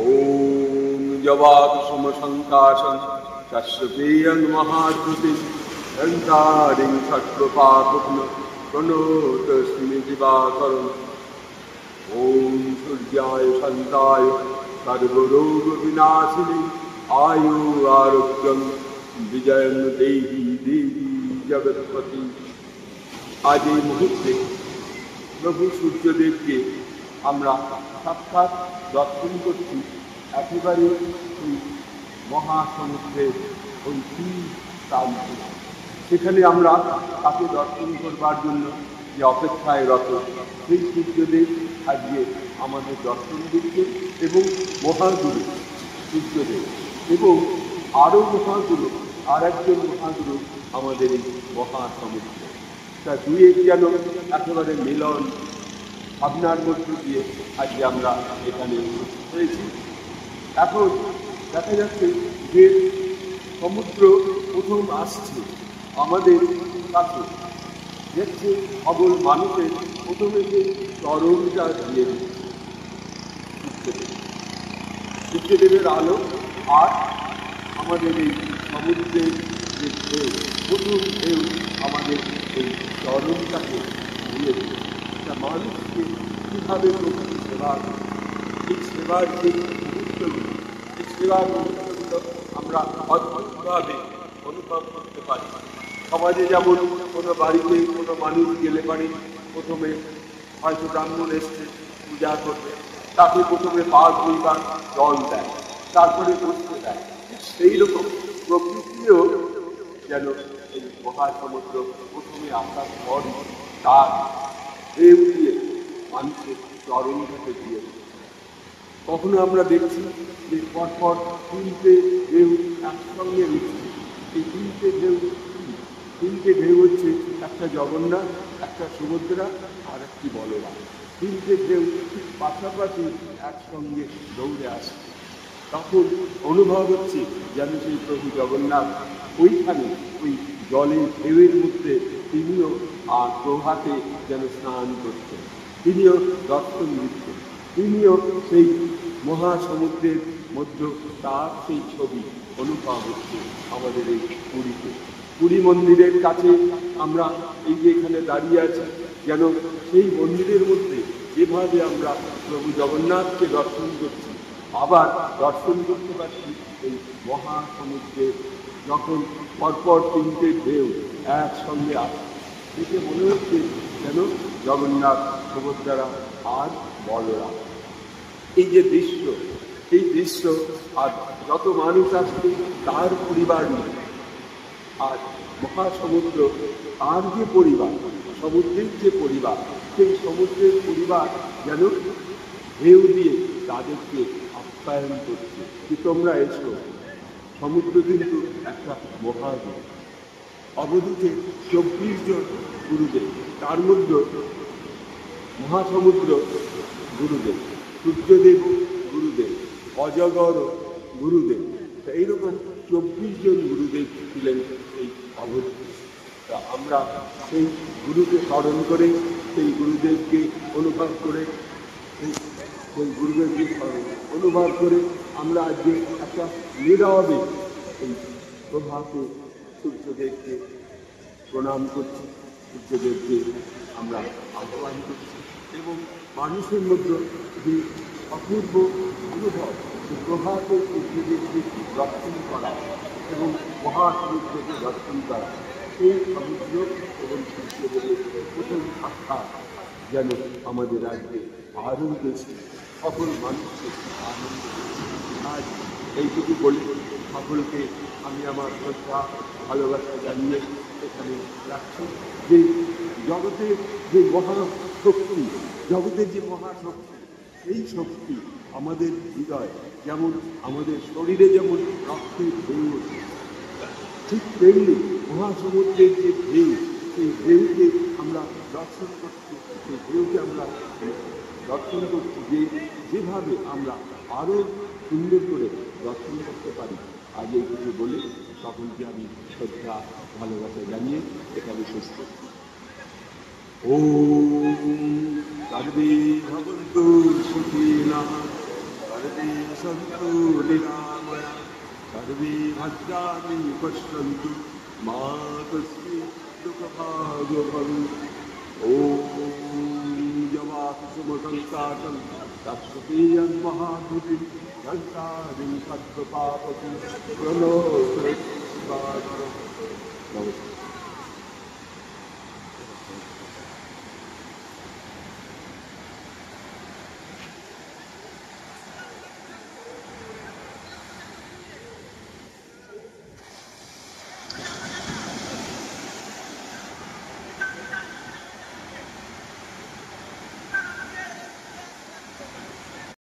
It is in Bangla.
ओम जवाब समसंकाशं तस्पेयं महाद्युतिं अंतारिं सत्प्रपाकुप्न प्रणोतस्मि दिवाकरम्। ओम सूर्याय शांताय सर्वरोग विनाशिने आयु आरोग्यं विजयं देहि देवी जगत्पति। आज এই মুহূর্তে প্রভু সূর্যদেবকে আমরা সাক্ষাৎ দর্শন করছি একেবারে ওই মহাসমুদ্রের ওই তীর প্রান্তে। সেখানে আমরা তাকে দর্শন করবার জন্য যে অপেক্ষায় রত, সেই সূর্যদেব আজকে আমাদের দর্শন দিচ্ছে এবং মহাগুরু সূর্যদেব এবং আরও মহাগুরু আর একজন মহাগুরু আমাদের এই মহাসমুদ্র। তা দুয়ের যেন একেবারে মিলন ভাবনার মধ্য দিয়ে আজকে আমরা এখানে উপস্থিত হয়েছি। এখন দেখা যাচ্ছে যে সমুদ্র প্রথম আসছে আমাদের কাছে, দেখছে সকল মানুষের প্রথমে যে তরঙ্গটা দিয়ে দিচ্ছে সূর্যদেবের আলো আর আমাদের এই সমুদ্রের যে ঢেউ, প্রথম ঢেউ আমাদের এই তরঙ্গটাকে দিয়ে দিচ্ছে। তা মানুষকে কীভাবে প্রকৃতি সেবা, এই সেবার যে মুহূর্তগুলো, এই সেবার মুহূর্তগুলো আমরা অদ্ভুতভাবে অনুভব করতে পারি। সমাজে যেমন কোনো বাড়িতে কোনো মানুষ গেলে পারে প্রথমে হয়তো ব্রাহ্মণ এসছে পূজা করবে, তাকে প্রথমে পা ধুইবার জল দেয়, তারপরে বসতে দেয়। সেই রকম প্রকৃতিও যেন এই মহাসমুদ্র প্রথমে আসার পর তার ঢেউ দিয়ে মানুষের তরঙ্গকে দিয়ে। কখনো আমরা দেখছি যে পরপর তিনটে ঢেউ একসঙ্গে উঠছে। এই তিনটে ঢেউ হচ্ছে একটা জগন্নাথ, একটা সুভদ্রা আর একটি বলরাম। তিনটে ঢেউ ঠিক পাশাপাশি একসঙ্গে দৌড়ে আসছে। তখন অনুভব হচ্ছে যেন সেই প্রভু জগন্নাথ ওইখানে ওই জলের ঢেউয়ের মধ্যে তিনিও আর প্রভাতে যেন স্নান করছেন, তিনিও দর্শন দিচ্ছেন, তিনিও সেই মহাসমুদ্রের মধ্যে তার সেই ছবি অনুভব হচ্ছে আমাদের এই পুরীতে। পুরী মন্দিরের কাছে আমরা এই যে এখানে দাঁড়িয়ে আছি, যেন সেই মন্দিরের মধ্যে যেভাবে আমরা প্রভু জগন্নাথকে দর্শন করছি, আবার দর্শন করতে পারছি এই মহাসমুদ্রে যখন পরপর তিনটে ঢেউ একসঙ্গে আসে। দেখে মনে হচ্ছে যেন জগন্নাথ, সুভদ্রা আর বলরাম। এই যে দৃশ্য, এই দৃশ্য আর যত মানুষ আসছে তার পরিবার নিয়ে, আর মহাসমুদ্র তার যে পরিবার, সমুদ্রের যে পরিবার, সেই সমুদ্রের পরিবার যেন ঢেউ দিয়ে তাদেরকে আপ্যায়ন করছে যে তোমরা এসো। সমুদ্র কিন্তু একটা মহাদেব, অবধূতে 24 জন গুরুদেব, তার মধ্যে মহাসমুদ্র গুরুদেব, সূর্যদেব গুরুদেব, অজগর গুরুদেব। এইরকম 24 জন গুরুদেব ছিলেন এই অবধূতে। তা আমরা সেই গুরুকে স্মরণ করে, সেই গুরুদেবকে অনুভব করে, সেই গুরুদেবকে অনুভব করে আমরা আজকে একটা নীরবে এই প্রভাতে সূর্যদেবকে প্রণাম করছি, সূর্যদেবকে আমরা আহ্বান করছি এবং মানুষের মধ্যে যে অপূর্ব অনুভব, যে প্রভাতে সূর্যদেবকে দর্শন করা এবং মহাসমুদ্রকে দর্শন করা, সেই সমুদ্র এবং সূর্যদেবের প্রথম সাক্ষাৎ যেন আমাদের রাজ্যে আরও বেশি সকল মানুষকে আনন্দ দিচ্ছে। আজ এইটুকু বলে সকলকে আমি আমার শ্রদ্ধা ভালোবাসা জানিয়ে এখানে রাখছি যে জগতের যে মহাশক্তি, জগতের যে মহাশক্তি, এই শক্তি আমাদের হৃদয়, যেমন আমাদের শরীরে যেমন রক্তের ঢেউ, ঠিক তেমনি মহাসমুদ্রের যে ঢেউ, সেই ঢেউকে আমরা দর্শন করছি, সেই ঢেউকে আমরা দর্শন করছি যে যেভাবে আমরা আরও সুন্দর করে দর্শন করতে পারি। আজ এই কিছু বলে সকলকে আমি শ্রদ্ধা ভালোবাসা জানিয়ে এখানে শেষ করছি। ওম সর্বে ভবন্তু সুখিনঃ, সর্বে सन्तु निरामया सर्वे भद्राणि पश्यन्तु मा कश्चित् दुःखभाग्भवेत् ॐ जवाकुसुमकङ्काटं तत्सतीयन्महाधुतिं घण्टारिं पद्मपापति प्रणोत नमस्कार।